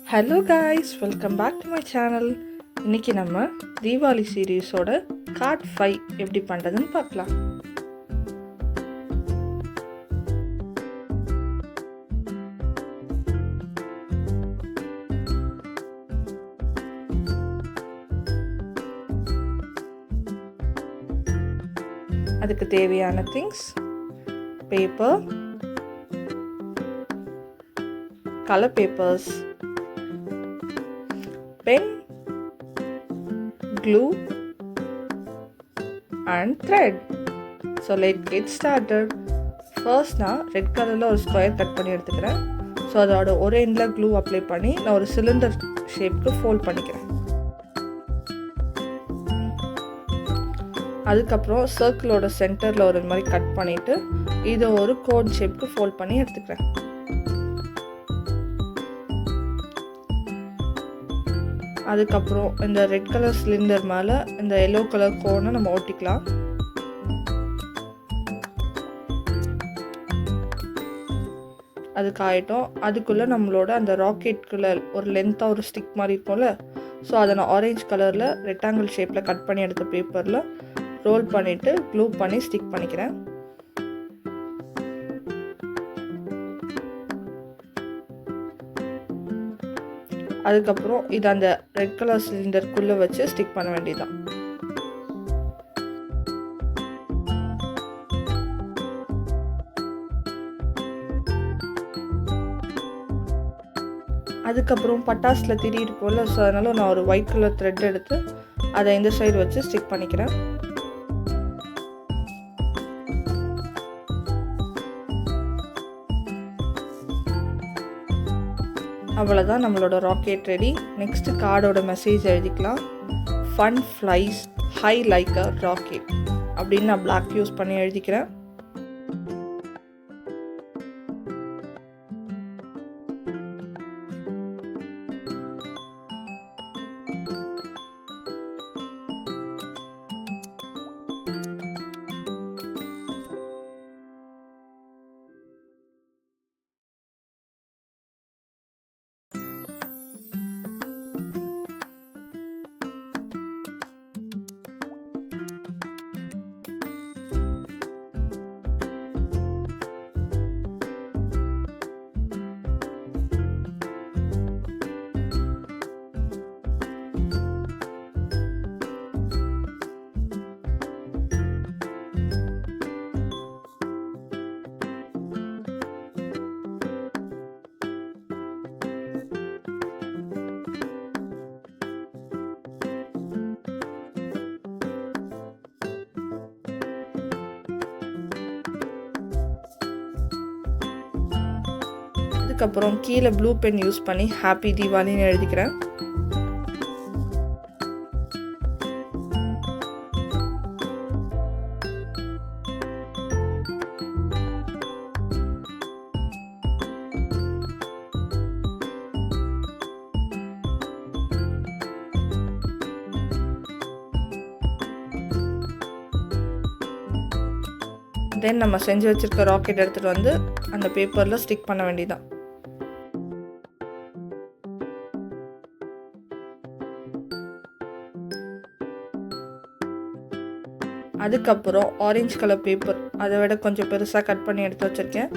Hello guys, welcome back to my channel. இன்றைக்கி நம்ம தீபாவளி சீரீஸோட கார்ட் 5 எப்படி பண்ணுறதுன்னு பார்க்கலாம். அதுக்கு தேவையான things: paper, color papers, pen, glue and thread. So let's get started. First நான் ரெட் கலரில் ஒரு ஸ்கொயர் கட் பண்ணி எடுத்துக்கிறேன். ஸோ அதோட ஒரு எண்டில் க்ளூ அப்ளை பண்ணி நான் ஒரு சிலிண்டர் ஷேப்க்கு ஃபோல்ட் பண்ணிக்கிறேன். அதுக்கப்புறம் சர்க்கிளோட சென்டரில் ஒரு மாதிரி கட் பண்ணிவிட்டு இதை ஒரு கோன் ஷேப்க்கு ஃபோல்ட் பண்ணி எடுத்துக்கிறேன். அதுக்கப்புறம் இந்த ரெட் கலர் சிலிண்டர் மேலே இந்த எல்லோ கலர் கோனை நம்ம ஒட்டிக்கலாம். அதுக்கு ஆகிட்டோம். அதுக்குள்ளே நம்மளோட அந்த ராக்கெட்டுக்குள்ளே ஒரு லென்த்தாக ஒரு ஸ்டிக் மாதிரி இருக்கும்ல, ஸோ அதை நான் ஆரஞ்சு கலரில் ரெக்டாங்கிள் ஷேப்பில் கட் பண்ணி எடுத்த பேப்பரில் ரோல் பண்ணிவிட்டு க்ளூ பண்ணி ஸ்டிக் பண்ணிக்கிறேன். அதுக்கப்புறம் இது அந்த ரெட் கலர் சிலிண்டருக்குள்ளே வச்சு ஸ்டிக் பண்ண வேண்டியதுதான். அதுக்கப்புறம் பட்டாசில் திரி இருக்கும்ல, ஸோ அதனால் நான் ஒரு ஒயிட் கலர் த்ரெட் எடுத்து அதை இந்த சைடு வச்சு ஸ்டிக் பண்ணிக்கிறேன். அவ்வளோதான், நம்மளோட ராக்கெட் ரெடி. நெக்ஸ்ட் கார்டோட மெசேஜ் எழுதிக்கலாம். ஃபன் ஃப்ளைஸ் ஹை லைக் அ ராக்கெட் அப்படின்னு நான் பிளாக் யூஸ் பண்ணி எழுதிக்கிறேன். அதுக்கப்புறம் கீழே ப்ளூ பென் யூஸ் பண்ணி ஹாப்பி தீபாவளின்னு எழுதிக்கிறேன். தென் நம்ம செஞ்சு வச்சுருக்க ராக்கெட் எடுத்துகிட்டு வந்து அந்த பேப்பரில் ஸ்டிக் பண்ண வேண்டியதான். அதுக்கப்புறம் ஆரஞ்சு கலர் பேப்பர் அதை விட கொஞ்சம் பெருசாக கட் பண்ணி எடுத்து வச்சுருக்கேன்.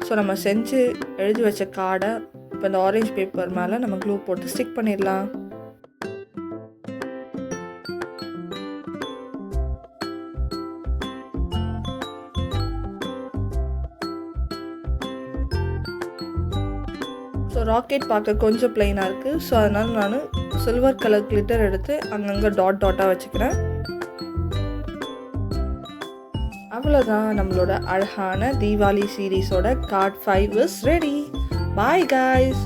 ஸோ நம்ம செஞ்சு எழுதி வச்ச கார்டை இப்போ இந்த ஆரஞ்சு பேப்பர் மேலே நம்ம க்ளூ போட்டு ஸ்டிக் பண்ணிடலாம். ஸோ ராக்கெட் பார்க்க கொஞ்சம் பிளெயினாக இருக்குது. ஸோ அதனால் நான் சில்வர் கலர் கிளிட்டர் எடுத்து அங்கங்கே டாட் டாட்டாக வச்சுக்கிறேன். அவ்வளோதான், நம்மளோட அழகான தீபாவளி சீரீஸோட card 5 is ready. Bye guys.